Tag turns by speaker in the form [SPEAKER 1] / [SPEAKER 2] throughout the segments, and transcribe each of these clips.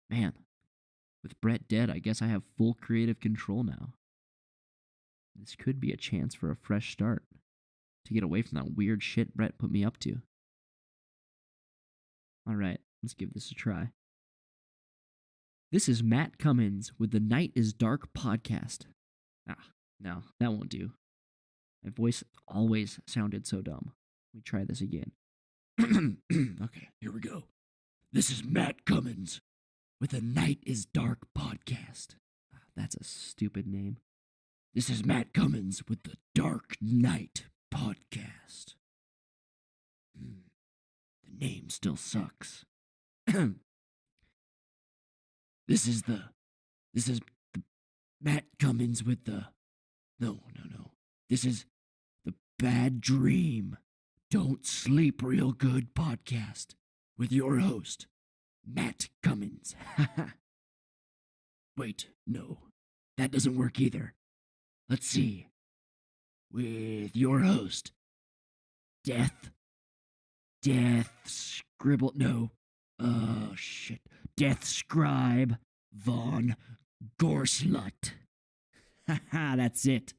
[SPEAKER 1] Man, with Brett dead, I guess I have full creative control now. This could be a chance for a fresh start, to get away from that weird shit Brett put me up to. Alright, let's give this a try. This is Matt Cummins with the Night is Dark podcast. No, that won't do. My voice always sounded so dumb. Let me try this again. Okay, here we go. This is Matt Cummins with the Night is Dark podcast. That's a stupid name. This is Matt Cummins with the Dark Knight podcast. The name still sucks. This is the Matt Cummins with the no. This is the Bad Dream Don't Sleep Real Good podcast with your host, Matt Cummins. Wait, no. That doesn't work either. Let's see. With your host, Death Scribble, no. Oh, shit. Death Scribe Von Gorslut. Haha, that's it.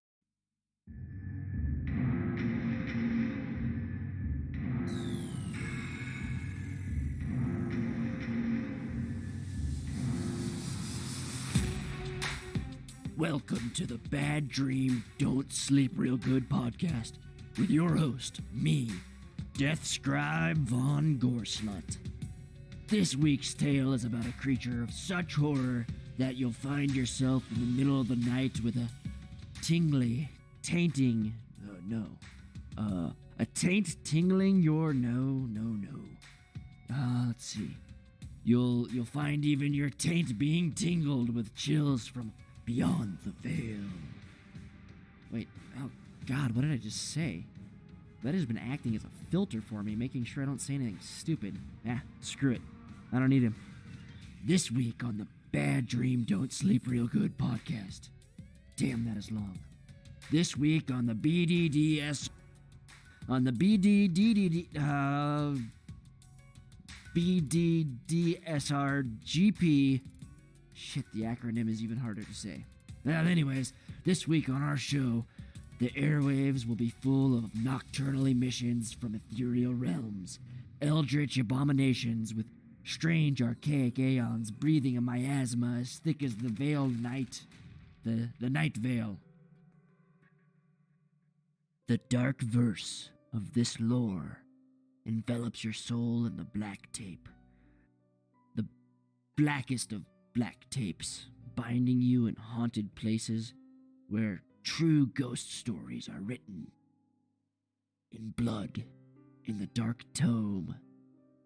[SPEAKER 1] Welcome to the Bad Dream Don't Sleep Real Good podcast with your host, me, Death Scribe Von Gorslut. This week's tale is about a creature of such horror that you'll find yourself in the middle of the night with a a taint tingling your no. Let's see. You'll find even your taint being tingled with chills from beyond the veil. Wait, oh God, what did I just say? That has been acting as a filter for me, making sure I don't say anything stupid. Screw it. I don't need him. This week on the Bad Dream Don't Sleep Real Good podcast. Damn, that is long. This week on the BDDS... On the BDDSRGP... Shit, the acronym is even harder to say. Anyways, this week on our show, the airwaves will be full of nocturnal emissions from ethereal realms, eldritch abominations with strange archaic aeons breathing a miasma as thick as the veiled night, the night veil. The dark verse of this lore envelops your soul in the black tape. The blackest of black tapes, binding you in haunted places where true ghost stories are written in blood in the dark tome.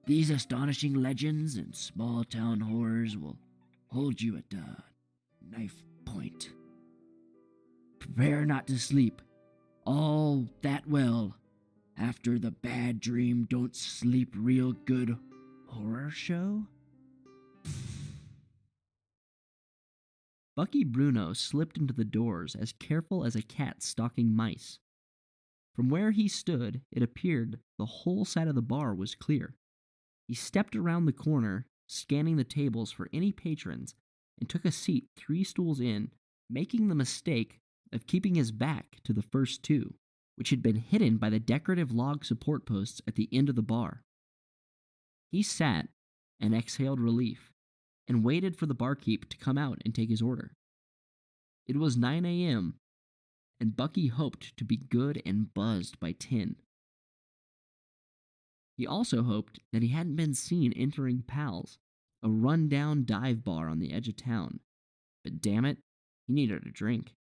[SPEAKER 1] These astonishing legends and small-town horrors will hold you at knife point. Prepare not to sleep all that well after the Bad Dream Don't Sleep Real Good horror show. Bucky Bruno slipped into the doors as careful as a cat stalking mice. From where he stood, it appeared the whole side of the bar was clear. He stepped around the corner, scanning the tables for any patrons, and took a seat 3 stools in, making the mistake of keeping his back to the first 2, which had been hidden by the decorative log support posts at the end of the bar. He sat and exhaled relief, and waited for the barkeep to come out and take his order. It was 9 a.m., and Bucky hoped to be good and buzzed by 10. He also hoped that he hadn't been seen entering Pal's, a run-down dive bar on the edge of town. But damn it, he needed a drink.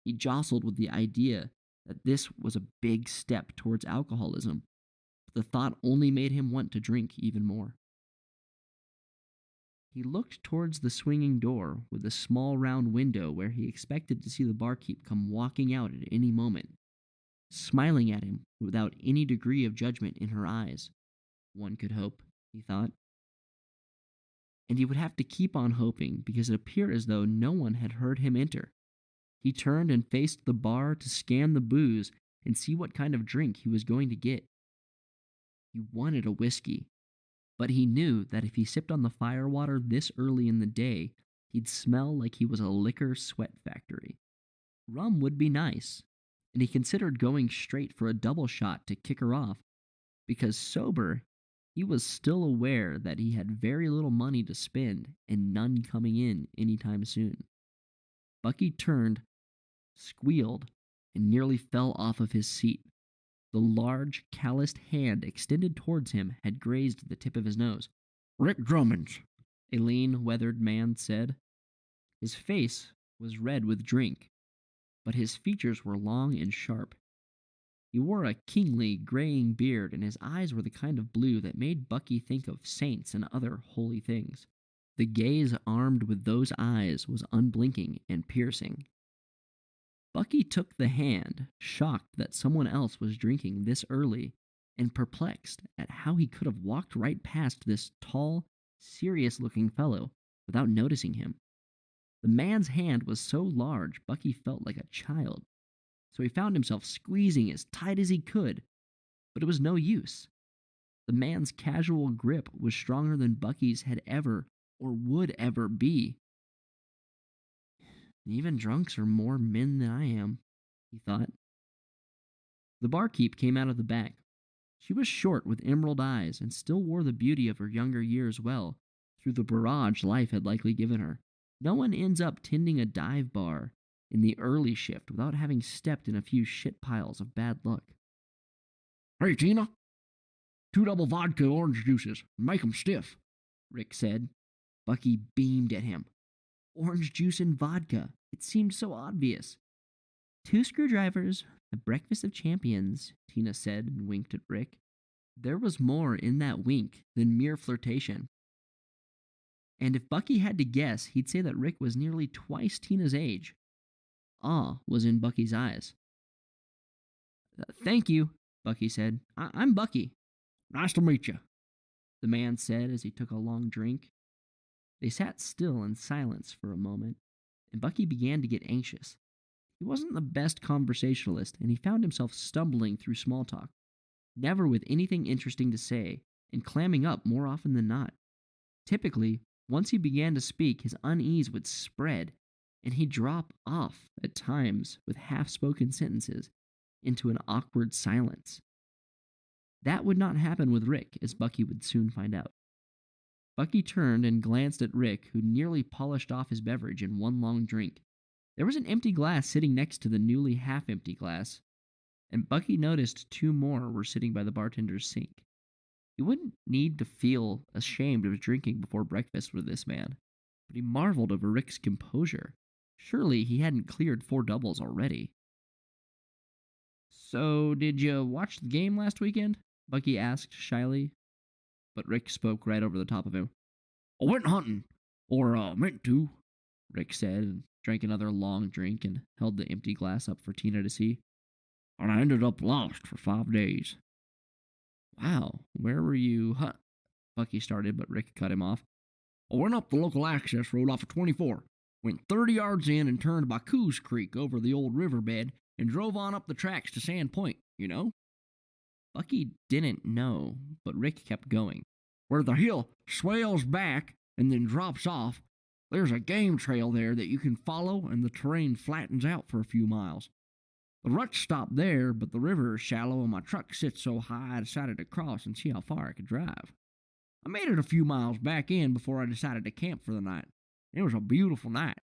[SPEAKER 1] He jostled with the idea that this was a big step towards alcoholism, but the thought only made him want to drink even more. He looked towards the swinging door with a small round window where he expected to see the barkeep come walking out at any moment, smiling at him without any degree of judgment in her eyes. One could hope, he thought. And he would have to keep on hoping because it appeared as though no one had heard him enter. He turned and faced the bar to scan the booze and see what kind of drink he was going to get. He wanted a whiskey, But he knew that if he sipped on the firewater this early in the day, he'd smell like he was a liquor sweat factory. Rum would be nice, and he considered going straight for a double shot to kick her off, because sober, he was still aware that he had very little money to spend and none coming in anytime soon. Bucky turned, squealed, and nearly fell off of his seat. The large, calloused hand extended towards him had grazed the tip of his nose. "Rick Drummond's," a lean, weathered man said. His face was red with drink, but his features were long and sharp. He wore a kingly, graying beard, and his eyes were the kind of blue that made Bucky think of saints and other holy things. The gaze armed with those eyes was unblinking and piercing. Bucky took the hand, shocked that someone else was drinking this early, and perplexed at how he could have walked right past this tall, serious-looking fellow without noticing him. The man's hand was so large Bucky felt like a child, so he found himself squeezing as tight as he could, but it was no use. The man's casual grip was stronger than Bucky's had ever or would ever be. Even drunks are more men than I am, he thought. The barkeep came out of the back. She was short with emerald eyes and still wore the beauty of her younger years well, through the barrage life had likely given her. No one ends up tending a dive bar in the early shift without having stepped in a few shit piles of bad luck. "Hey, Tina, 2 double vodka orange juices. Make 'em stiff," Rick said. Bucky beamed at him. Orange juice and vodka. It seemed so obvious. 2 screwdrivers, a breakfast of champions, Tina said and winked at Rick. There was more in that wink than mere flirtation. And if Bucky had to guess, he'd say that Rick was nearly twice Tina's age. Awe was in Bucky's eyes. "Thank you," Bucky said. I'm Bucky." "Nice to meet you," the man said as he took a long drink. They sat still in silence for a moment, and Bucky began to get anxious. He wasn't the best conversationalist, and he found himself stumbling through small talk, never with anything interesting to say, and clamming up more often than not. Typically, once he began to speak, his unease would spread, and he'd drop off at times with half-spoken sentences into an awkward silence. That would not happen with Rick, as Bucky would soon find out. Bucky turned and glanced at Rick, who nearly polished off his beverage in one long drink. There was an empty glass sitting next to the newly half-empty glass, and Bucky noticed 2 more were sitting by the bartender's sink. He wouldn't need to feel ashamed of drinking before breakfast with this man, but he marveled over Rick's composure. Surely he hadn't cleared 4 doubles already. "So, did you watch the game last weekend?" Bucky asked shyly, but Rick spoke right over the top of him. "I went hunting, or meant to," Rick said, and drank another long drink and held the empty glass up for Tina to see. "And I ended up lost for 5 days. "Wow, where were you Bucky started, but Rick cut him off. "I went up the local access road off of 24, went 30 yards in and turned by Coos Creek over the old riverbed and drove on up the tracks to Sand Point, you know?" Bucky didn't know, but Rick kept going. "Where the hill swales back and then drops off, there's a game trail there that you can follow, and the terrain flattens out for a few miles. The ruts stop there, but the river is shallow and my truck sits so high I decided to cross and see how far I could drive. I made it a few miles back in before I decided to camp for the night. It was a beautiful night,"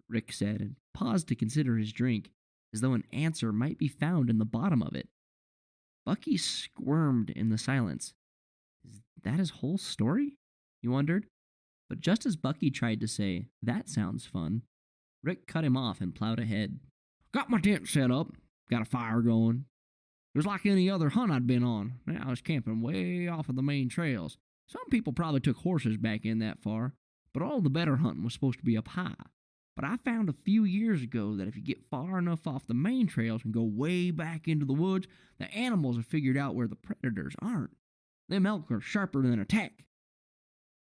[SPEAKER 1] Rick said, and paused to consider his drink, as though an answer might be found in the bottom of it. Bucky squirmed in the silence. Is that his whole story? He wondered. But just as Bucky tried to say, "That sounds fun," Rick cut him off and plowed ahead. "Got my tent set up, got a fire going. It was like any other hunt I'd been on. I was camping way off of the main trails. Some people probably took horses back in that far, but all the better hunting was supposed to be up high. But I found a few years ago that if you get far enough off the main trails and go way back into the woods, the animals have figured out where the predators aren't. Them elk are sharper than a tack.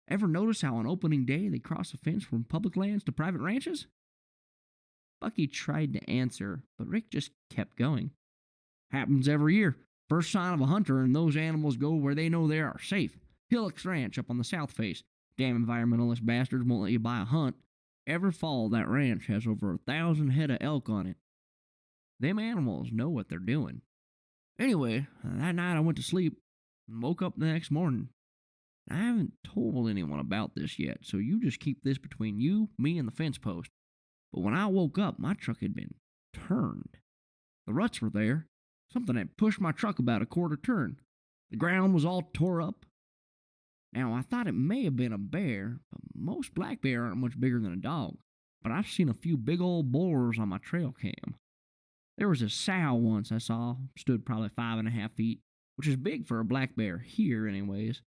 [SPEAKER 1] Ever notice how on opening day they cross a fence from public lands to private ranches?" Bucky tried to answer, but Rick just kept going. "Happens every year. First sign of a hunter and those animals go where they know they are safe. Hillock's Ranch up on the south face. Damn environmentalist bastards won't let you buy a hunt. Every fall, that ranch has over 1,000 head of elk on it. Them animals know what they're doing. Anyway, that night I went to sleep and woke up the next morning. I haven't told anyone about this yet, so you just keep this between you, me, and the fence post. But when I woke up, my truck had been turned. The ruts were there. Something had pushed my truck about a quarter turn. The ground was all tore up. Now, I thought it may have been a bear, but most black bear aren't much bigger than a dog. But I've seen a few big old boars on my trail cam. There was a sow once I saw, stood probably 5.5 feet, which is big for a black bear here anyways.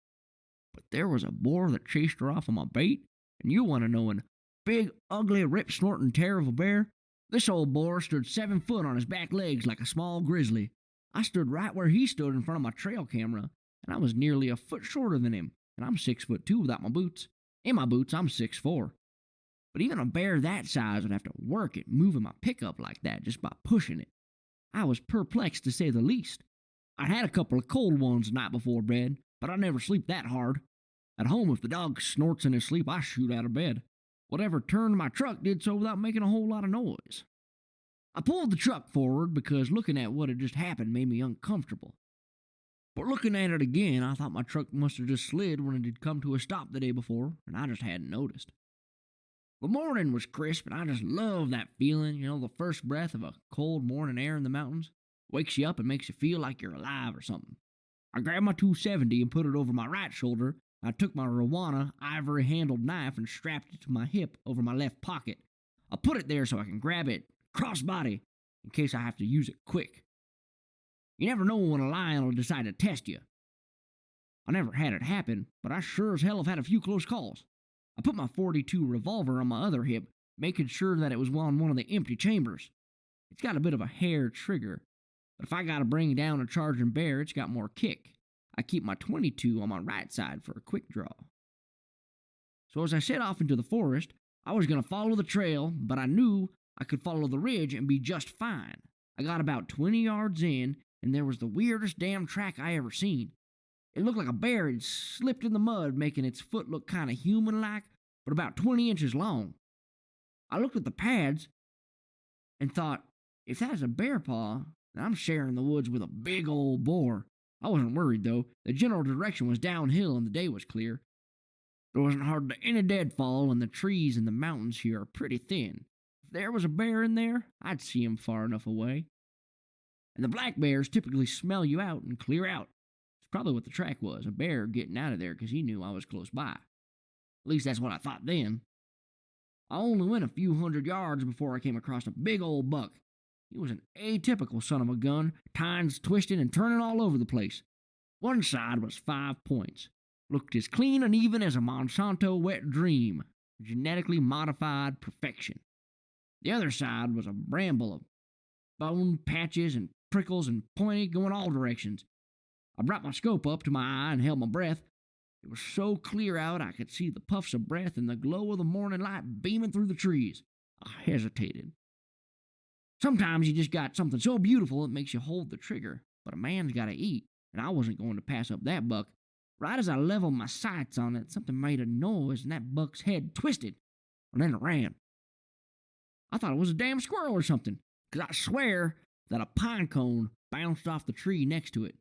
[SPEAKER 1] But there was a boar that chased her off on my bait, and you want to know an big, ugly, rip-snorting tear of a bear? This old boar stood 7 foot on his back legs like a small grizzly. I stood right where he stood in front of my trail camera, and I was nearly a foot shorter than him, and I'm 6'2" without my boots. In my boots, I'm 6'4". But even a bear that size would have to work at moving my pickup like that just by pushing it. I was perplexed to say the least. I'd had a couple of cold ones the night before bed, but I never sleep that hard. At home, if the dog snorts in his sleep, I shoot out of bed. Whatever turned my truck did so without making a whole lot of noise. I pulled the truck forward because looking at what had just happened made me uncomfortable. But looking at it again, I thought my truck must have just slid when it had come to a stop the day before, and I just hadn't noticed. The morning was crisp, and I just loved that feeling, the first breath of a cold morning air in the mountains. Wakes you up and makes you feel like you're alive or something. I grabbed my 270 and put it over my right shoulder. I took my Rwana ivory-handled knife and strapped it to my hip over my left pocket. I put it there so I can grab it cross-body in case I have to use it quick. You never know when a lion will decide to test you. I never had it happen, but I sure as hell have had a few close calls. I put my .42 revolver on my other hip, making sure that it was on one of the empty chambers. It's got a bit of a hair trigger, but if I gotta bring down a charging bear, it's got more kick. I keep my .22 on my right side for a quick draw. So as I set off into the forest, I was going to follow the trail, but I knew I could follow the ridge and be just fine. I got about 20 yards in, and there was the weirdest damn track I ever seen. It looked like a bear had slipped in the mud, making its foot look kind of human-like, but about 20 inches long. I looked at the pads and thought, if that's a bear paw, then I'm sharing the woods with a big old boar. I wasn't worried, though. The general direction was downhill and the day was clear. There wasn't hardly any deadfall, and the trees in the mountains here are pretty thin. If there was a bear in there, I'd see him far enough away. And the black bears typically smell you out and clear out. It's probably what the track was, a bear getting out of there because he knew I was close by. At least that's what I thought then. I only went a few hundred yards before I came across a big old buck. He was an atypical son of a gun, tines twisting and turning all over the place. One side was 5 points. Looked as clean and even as a Monsanto wet dream. Genetically modified perfection. The other side was a bramble of bone patches and prickles and pointy going all directions. I brought my scope up to my eye and held my breath. It was so clear out I could see the puffs of breath and the glow of the morning light beaming through the trees. I hesitated. Sometimes you just got something so beautiful it makes you hold the trigger, but a man's got to eat, and I wasn't going to pass up that buck. Right as I leveled my sights on it, something made a noise, and that buck's head twisted, and then it ran. I thought it was a damn squirrel or something, because I swear that a pine cone bounced off the tree next to it.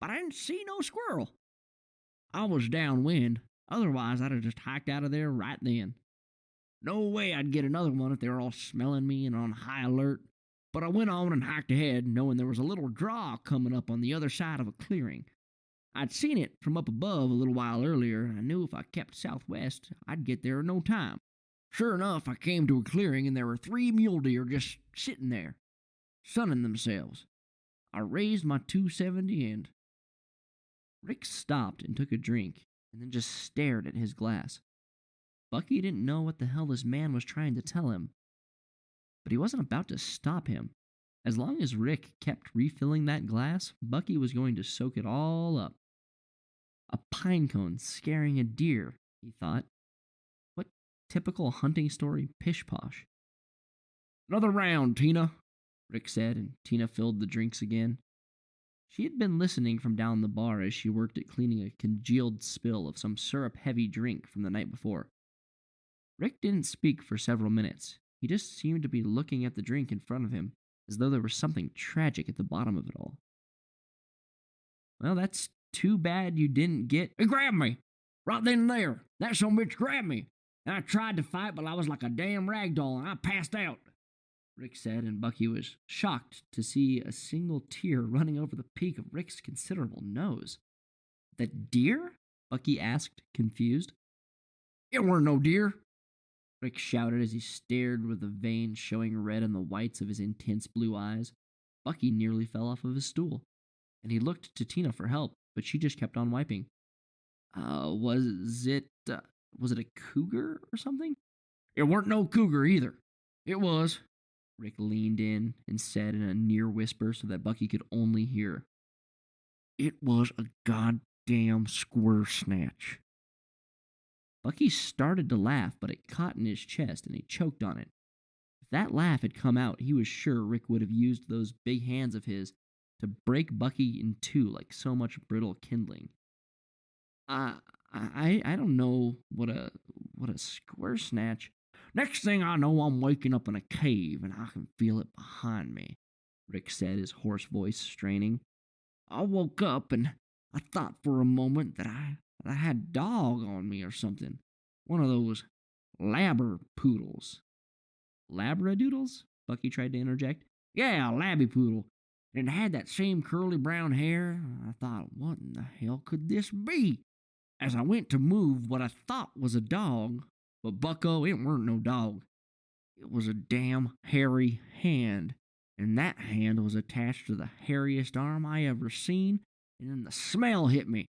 [SPEAKER 1] But I didn't see no squirrel. I was downwind, otherwise I'd have just hiked out of there right then. No way I'd get another one if they were all smelling me and on high alert, but I went on and hiked ahead, knowing there was a little draw coming up on the other side of a clearing. I'd seen it from up above a little while earlier, and I knew if I kept southwest, I'd get there in no time. Sure enough, I came to a clearing, and there were 3 mule deer just sitting there, sunning themselves. I raised my 270 and... Rick stopped and took a drink, and then just stared at his glass. Bucky didn't know what the hell this man was trying to tell him, but he wasn't about to stop him. As long as Rick kept refilling that glass, Bucky was going to soak it all up. A pine cone scaring a deer, he thought. What typical hunting story pish-posh. "Another round, Tina," Rick said, and Tina filled the drinks again. She had been listening from down the bar as she worked at cleaning a congealed spill of some syrup-heavy drink from the night before. Rick didn't speak for several minutes. He just seemed to be looking at the drink in front of him, as though there was something tragic at the bottom of it all. Well, that's too bad you didn't get... It grabbed me! Right then and there! That son of a bitch grabbed me! And I tried to fight, but I was like a damn rag doll, and I passed out, Rick said, and Bucky was shocked to see a single tear running over the peak of Rick's considerable nose. The deer? Bucky asked, confused. It weren't no deer, Rick shouted as he stared with the veins showing red in the whites of his intense blue eyes. Bucky nearly fell off of his stool, and he looked to Tina for help, but she just kept on wiping. Was it a cougar or something? It weren't no cougar either. It was. Rick leaned in and said in a near whisper so that Bucky could only hear. It was a goddamn Squirsnatch. Bucky started to laugh, but it caught in his chest and he choked on it. If that laugh had come out, he was sure Rick would have used those big hands of his to break Bucky in two like so much brittle kindling. I don't know what a Squirsnatch. Next thing I know, I'm waking up in a cave and I can feel it behind me, Rick said, his hoarse voice straining. I woke up and I thought for a moment that I had a dog on me or something. One of those labrapoodles. Labradoodles? Bucky tried to interject. Yeah, a labbypoodle. And it had that same curly brown hair. I thought, what in the hell could this be? As I went to move what I thought was a dog, but bucko, it weren't no dog. It was a damn hairy hand, and that hand was attached to the hairiest arm I ever seen, and then the smell hit me.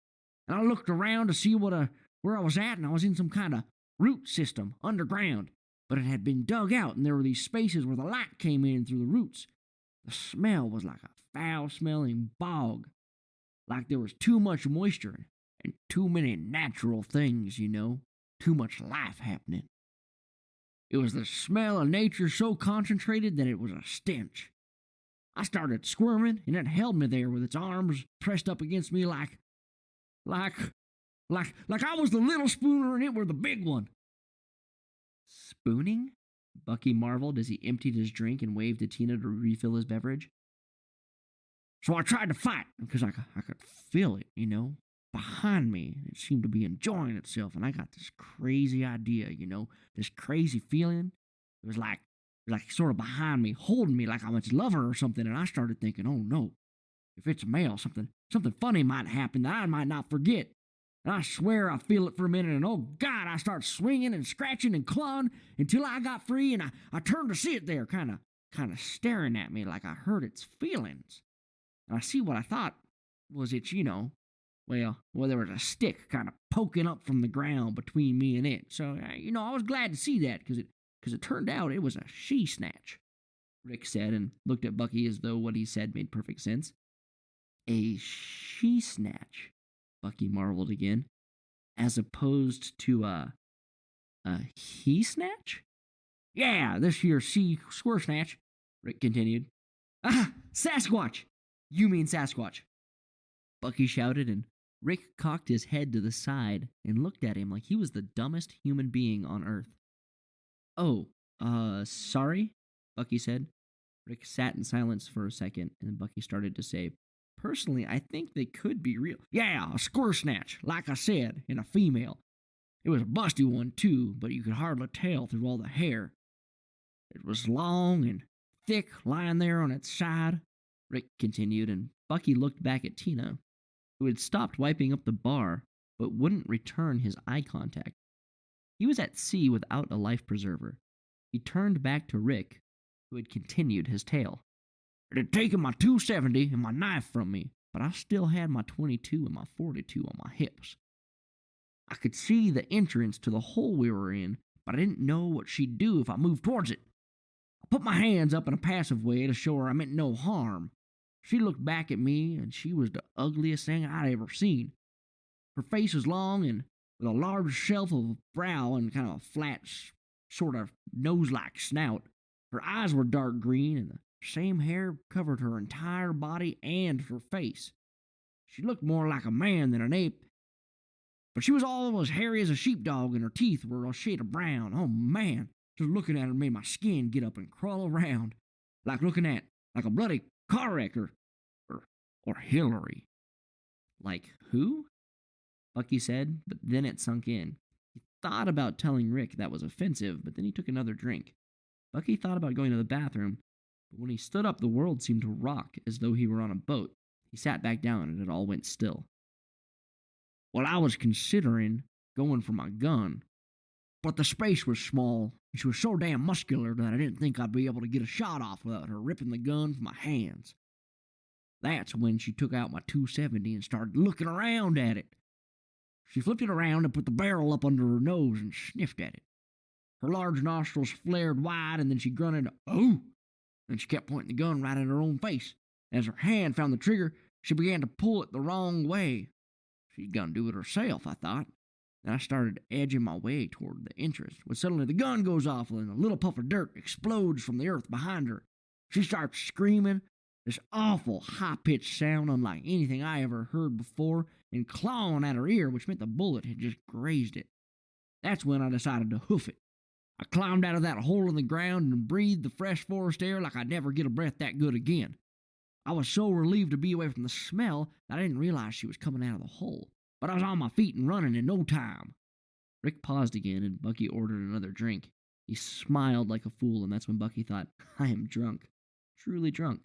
[SPEAKER 1] And I looked around to see where I was at, and I was in some kind of root system underground, but it had been dug out, and there were these spaces where the light came in through the roots. The smell was like a foul-smelling bog, like there was too much moisture and too many natural things, too much life happening. It was the smell of nature so concentrated that it was a stench. I started squirming, and it held me there with its arms pressed up against me like I was the little spooner and it were the big one. Spooning? Bucky marveled as he emptied his drink and waved to Tina to refill his beverage. So I tried to fight, because I could feel it, behind me. It seemed to be enjoying itself, and I got this crazy idea, this crazy feeling. It was like sort of behind me, holding me like I was lover or something, and I started thinking, oh no, if it's a male, something funny might happen that I might not forget. And I swear I feel it for a minute, and oh God, I start swinging and scratching and clawing until I got free, and I turned to see it there, kind of staring at me like I heard its feelings. And I see what I thought was its, well, there was a stick kind of poking up from the ground between me and it. So, I was glad to see that, because it turned out it was a she-snatch, Rick said, and looked at Bucky as though what he said made perfect sense. A she-snatch, Bucky marveled again, as opposed to a he-snatch? Yeah, this here Squirsnatch, Rick continued. Ah, Sasquatch! You mean Sasquatch, Bucky shouted, and Rick cocked his head to the side and looked at him like he was the dumbest human being on Earth. Oh, sorry, Bucky said. Rick sat in silence for a second, and then Bucky started to say, personally, I think they could be real. Yeah, a Squirsnatch, like I said, and a female. It was a busty one, too, but you could hardly tell through all the hair. It was long and thick, lying there on its side, Rick continued, and Bucky looked back at Tina, who had stopped wiping up the bar, but wouldn't return his eye contact. He was at sea without a life preserver. He turned back to Rick, who had continued his tale. It had taken my .270 and my knife from me, but I still had my .22 and my .42 on my hips. I could see the entrance to the hole we were in, but I didn't know what she'd do if I moved towards it. I put my hands up in a passive way to show her I meant no harm. She looked back at me, and she was the ugliest thing I'd ever seen. Her face was long and with a large shelf of brow and kind of a flat, sort of nose-like snout. Her eyes were dark green, and the Same hair covered her entire body and her face. She looked more like a man than an ape, but she was all as hairy as a sheepdog, and her teeth were a shade of brown. Oh man, just looking at her made my skin get up and crawl around, like looking at like a bloody car wreck or Hillary. Like who? Bucky said, but then it sunk in. He thought about telling Rick that was offensive, but then he took another drink. Bucky thought about going to the bathroom, but when he stood up, the world seemed to rock as though he were on a boat. He sat back down and it all went still. Well, I was considering going for my gun, but the space was small, and she was so damn muscular that I didn't think I'd be able to get a shot off without her ripping the gun from my hands. That's when she took out my .270 and started looking around at it. She flipped it around and put the barrel up under her nose and sniffed at it. Her large nostrils flared wide, and then she grunted, "Oh!" And she kept pointing the gun right at her own face. As her hand found the trigger, she began to pull it the wrong way. She'd gonna do it herself, I thought. And I started edging my way toward the entrance, when suddenly the gun goes off and a little puff of dirt explodes from the earth behind her. She starts screaming, this awful high-pitched sound unlike anything I ever heard before, and clawing at her ear, which meant the bullet had just grazed it. That's when I decided to hoof it. I climbed out of that hole in the ground and breathed the fresh forest air like I'd never get a breath that good again. I was so relieved to be away from the smell that I didn't realize she was coming out of the hole. But I was on my feet and running in no time. Rick paused again, and Bucky ordered another drink. He smiled like a fool, and that's when Bucky thought, I am drunk. Truly drunk.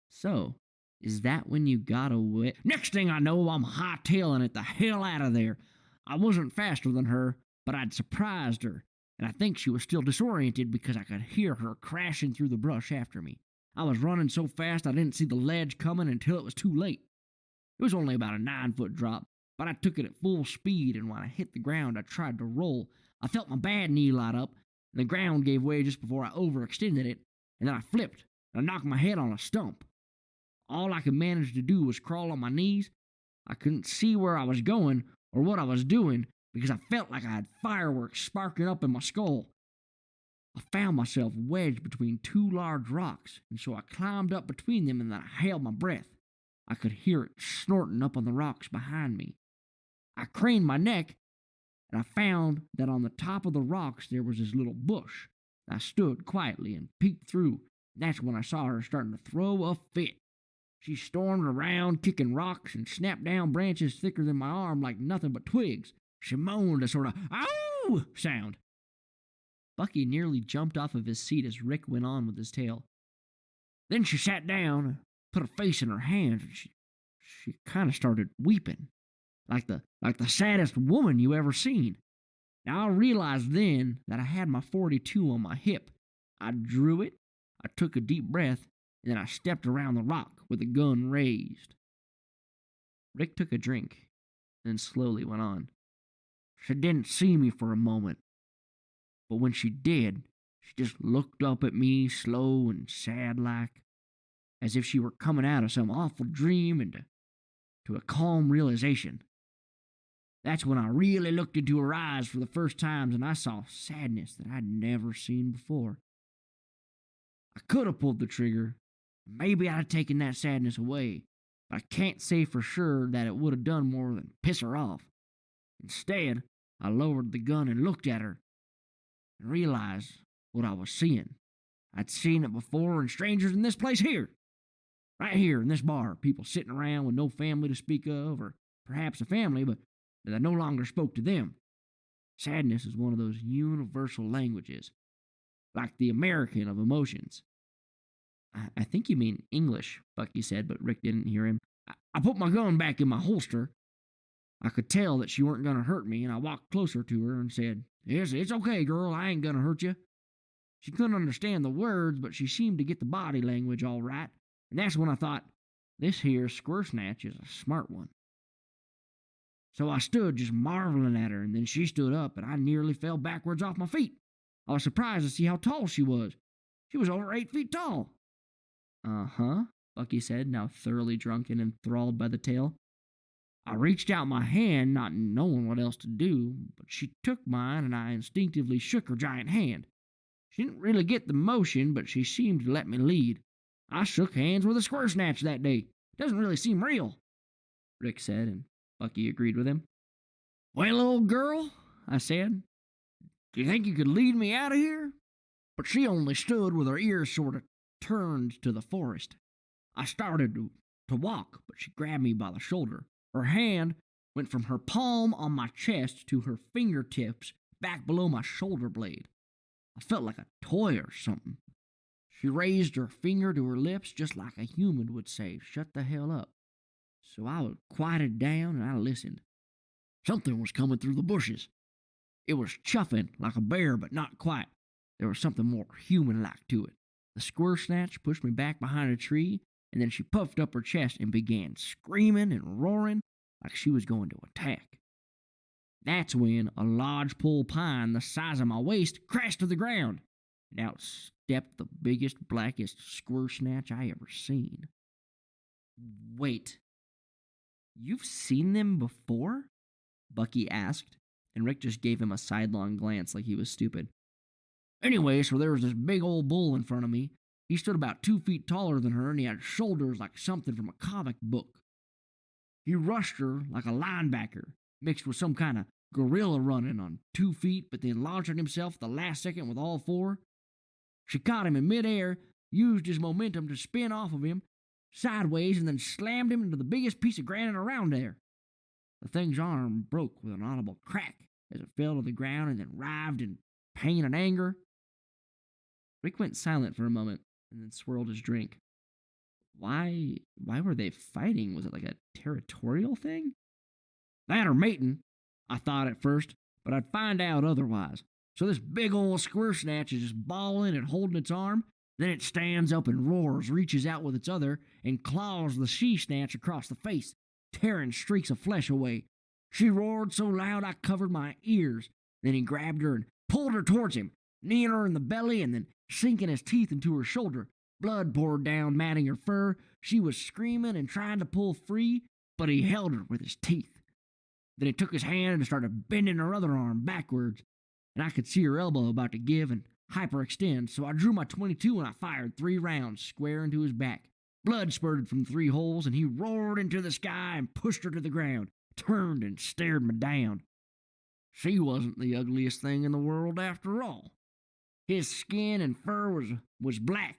[SPEAKER 1] So, is that when you got away? Next thing I know, I'm hightailing it the hell out of there. I wasn't faster than her, but I'd surprised her, and I think she was still disoriented because I could hear her crashing through the brush after me. I was running so fast I didn't see the ledge coming until it was too late. It was only about a 9-foot drop, but I took it at full speed, and when I hit the ground, I tried to roll. I felt my bad knee light up, and the ground gave way just before I overextended it, and then I flipped, and I knocked my head on a stump. All I could manage to do was crawl on my knees. I couldn't see where I was going or what I was doing because I felt like I had fireworks sparking up in my skull. I found myself wedged between two large rocks, and so I climbed up between them and then I held my breath. I could hear it snorting up on the rocks behind me. I craned my neck, and I found that on the top of the rocks there was this little bush. I stood quietly and peeked through. That's when I saw her starting to throw a fit. She stormed around, kicking rocks and snapped down branches thicker than my arm like nothing but twigs. She moaned a sort of "ow" sound. Bucky nearly jumped off of his seat as Rick went on with his tale. Then she sat down, put her face in her hands, and she kind of started weeping, like the saddest woman you ever seen. Now I realized then that I had my .42 on my hip. I drew it, I took a deep breath, and then I stepped around the rock with the gun raised. Rick took a drink, then slowly went on. She didn't see me for a moment, but when she did, she just looked up at me slow and sad-like, as if she were coming out of some awful dream and to a calm realization. That's when I really looked into her eyes for the first time, and I saw sadness that I'd never seen before. I could have pulled the trigger. Maybe I'd have taken that sadness away, but I can't say for sure that it would have done more than piss her off. Instead, I lowered the gun and looked at her and realized what I was seeing. I'd seen it before in strangers in this place here. Right here in this bar, people sitting around with no family to speak of, or perhaps a family, but that no longer spoke to them. Sadness is one of those universal languages, like the American of emotions. I think you mean English, Bucky said, but Rick didn't hear him. I put my gun back in my holster. I could tell that she weren't going to hurt me, and I walked closer to her and said, It's okay, girl, I ain't going to hurt you. She couldn't understand the words, but she seemed to get the body language all right, and that's when I thought, this here Squirsnatch is a smart one. So I stood just marveling at her, and then she stood up, and I nearly fell backwards off my feet. I was surprised to see how tall she was. She was over 8 feet tall. Uh-huh, Bucky said, now thoroughly drunk and enthralled by the tale. I reached out my hand, not knowing what else to do, but she took mine, and I instinctively shook her giant hand. She didn't really get the motion, but she seemed to let me lead. I shook hands with a Squirsnatch that day. Doesn't really seem real, Rick said, and Bucky agreed with him. Well, old girl, I said, do you think you could lead me out of here? But she only stood with her ears sort of turned to the forest. I started to walk, but she grabbed me by the shoulder. Her hand went from her palm on my chest to her fingertips back below my shoulder blade. I felt like a toy or something. She raised her finger to her lips just like a human would say, shut the hell up. So I quieted down and I listened. Something was coming through the bushes. It was chuffing like a bear, but not quite. There was something more human-like to it. The Squirsnatch pushed me back behind a tree, and then she puffed up her chest and began screaming and roaring like she was going to attack. That's when a lodgepole pine the size of my waist crashed to the ground, and out stepped the biggest, blackest Squirsnatch I ever seen. Wait, you've seen them before? Bucky asked, and Rick just gave him a sidelong glance like he was stupid. Anyway, so there was this big old bull in front of me. He stood about 2 feet taller than her, and he had shoulders like something from a comic book. He rushed her like a linebacker, mixed with some kind of gorilla running on 2 feet, but then launching himself at the last second with all four. She caught him in midair, used his momentum to spin off of him sideways, and then slammed him into the biggest piece of granite around there. The thing's arm broke with an audible crack as it fell to the ground and then writhed in pain and anger. Rick went silent for a moment and then swirled his drink. Why were they fighting? Was it like a territorial thing? That or mating, I thought at first, but I'd find out otherwise. So this big old Squirsnatch is just bawling and holding its arm. Then it stands up and roars, reaches out with its other, and claws the she-snatch across the face, tearing streaks of flesh away. She roared so loud I covered my ears. Then he grabbed her and pulled her towards him, kneeing her in the belly and then sinking his teeth into her shoulder. Blood poured down, matting her fur. She was screaming and trying to pull free, but he held her with his teeth. Then he took his hand and started bending her other arm backwards, and I could see her elbow about to give and hyperextend, so I drew my .22 and I fired 3 rounds square into his back. Blood spurted from 3 holes, and he roared into the sky and pushed her to the ground, turned and stared me down. She wasn't the ugliest thing in the world after all. His skin and fur was black,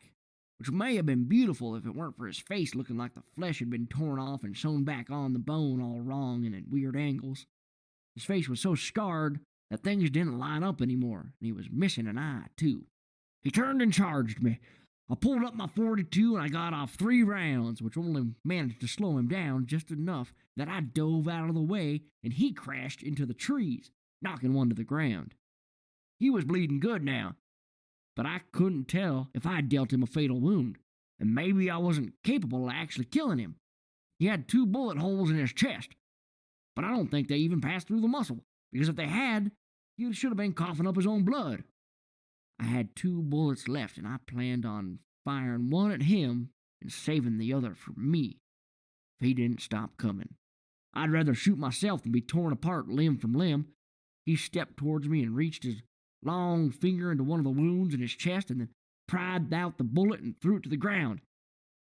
[SPEAKER 1] which may have been beautiful if it weren't for his face looking like the flesh had been torn off and sewn back on the bone all wrong and at weird angles. His face was so scarred that things didn't line up anymore, and he was missing an eye, too. He turned and charged me. I pulled up my .42 and I got off 3 rounds, which only managed to slow him down just enough that I dove out of the way and he crashed into the trees, knocking one to the ground. He was bleeding good now, but I couldn't tell if I'd dealt him a fatal wound, and maybe I wasn't capable of actually killing him. He had 2 bullet holes in his chest, but I don't think they even passed through the muscle, because if they had, he should have been coughing up his own blood. I had 2 bullets left, and I planned on firing one at him and saving the other for me if he didn't stop coming. I'd rather shoot myself than be torn apart limb from limb. He stepped towards me and reached his long finger into one of the wounds in his chest and then pried out the bullet and threw it to the ground.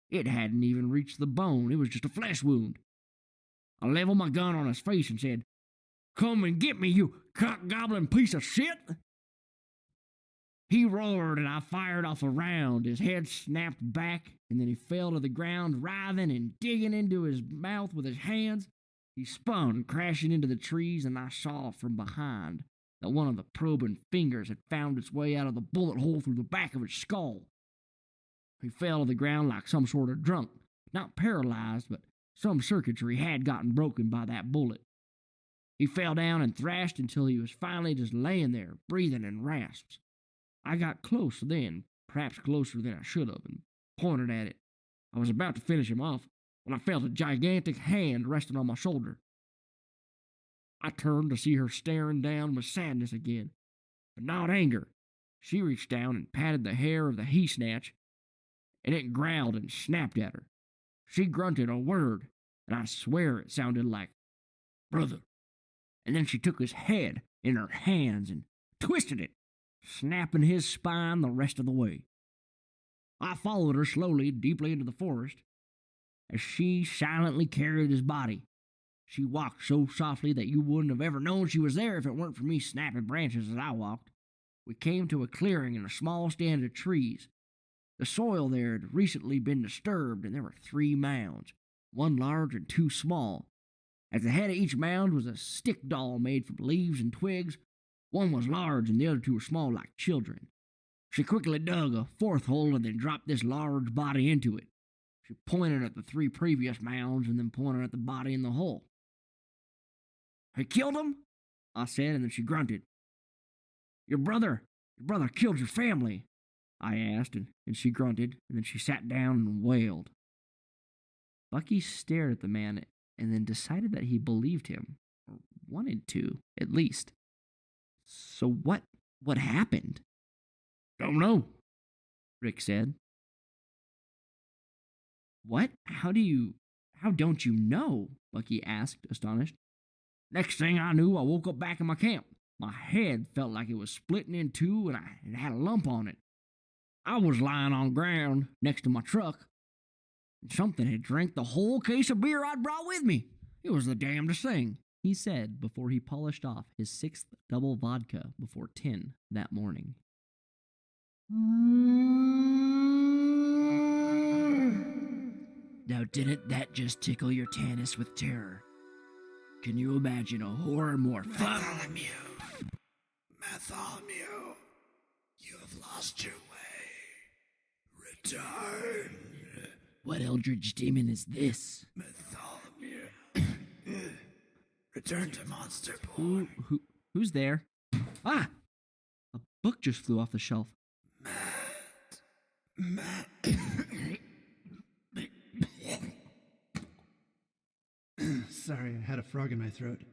[SPEAKER 1] It hadn't even reached the bone. It was just a flesh wound. I leveled my gun on his face and said, "Come and get me, you cock-gobbling piece of shit!" He roared, and I fired off a round. His head snapped back, and then he fell to the ground, writhing and digging into his mouth with his hands. He spun, crashing into the trees, and I saw from behind that one of the probing fingers had found its way out of the bullet hole through the back of his skull. He fell to the ground like some sort of drunk, not paralyzed, but some circuitry had gotten broken by that bullet. He fell down and thrashed until he was finally just laying there, breathing in rasps. I got close then, perhaps closer than I should have, and pointed at it. I was about to finish him off when I felt a gigantic hand resting on my shoulder. I turned to see her staring down with sadness again, but not anger. She reached down and patted the hair of the he-snatch, and it growled and snapped at her. She grunted a word, and I swear it sounded like, "Brother." And then she took his head in her hands and twisted it snapping his spine the rest of the way. I followed her slowly, deeply into the forest, as she silently carried his body. She walked so softly that you wouldn't have ever known she was there if it weren't for me snapping branches as I walked. We came to a clearing in a small stand of trees. The soil there had recently been disturbed, and there were 3 mounds, one large and 2 small. At the head of each mound was a stick doll made from leaves and twigs. One was large, and the other 2 were small like children. She quickly dug a 4th hole and then dropped this large body into it. She pointed at the 3 previous mounds and then pointed at the body in the hole. "He killed him?" I said, and then she grunted. Your brother killed your family," I asked, and she grunted, and then she sat down and wailed. Bucky stared at the man and then decided that he believed him, or wanted to, at least. "So what happened?" "Don't know," Rick said. "What? How don't you know?" Bucky asked, astonished. "Next thing I knew, I woke up back in my camp. My head felt like it was splitting in 2, and it had a lump on it. I was lying on ground next to my truck, and something had drank the whole case of beer I'd brought with me. It was the damnedest thing," he said before he polished off his 6th double vodka before 10 that morning. Now, didn't that just tickle your tannis with terror? Can you imagine a horror more fun?
[SPEAKER 2] Bartholomew, you have lost your way. Return.
[SPEAKER 1] What eldritch demon is this?
[SPEAKER 2] Bartholomew. Return to Monsterpool.
[SPEAKER 1] Who's there? Ah! A book just flew off the shelf.
[SPEAKER 2] Matt.
[SPEAKER 3] Sorry, I had a frog in my throat.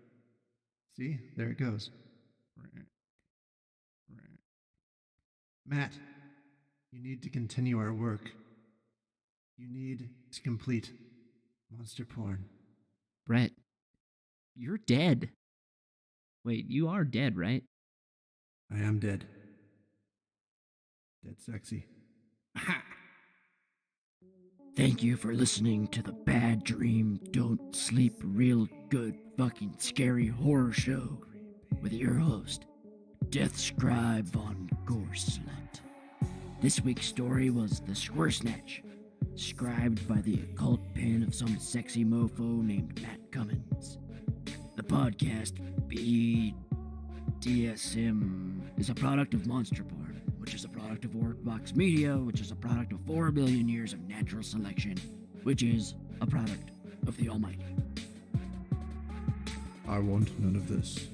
[SPEAKER 3] See? There it goes. Matt, you need to continue our work. You need to complete monster porn.
[SPEAKER 1] Brett, you're dead. Wait, you are dead, right?
[SPEAKER 3] I am dead. Dead sexy.
[SPEAKER 1] Thank you for listening to the Bad Dream Don't Sleep Real Good Fucking Scary Horror Show with your host, Death Scribe von Goreslut. This week's story was The Squirsnatch, scribed by the occult pen of some sexy mofo named Matt Cummins. The podcast, BDSM, is a product of Monster Porn, which is a product of Ortbox Media, which is a product of 4 billion years of natural selection, which is a product of the Almighty.
[SPEAKER 3] I want none of this.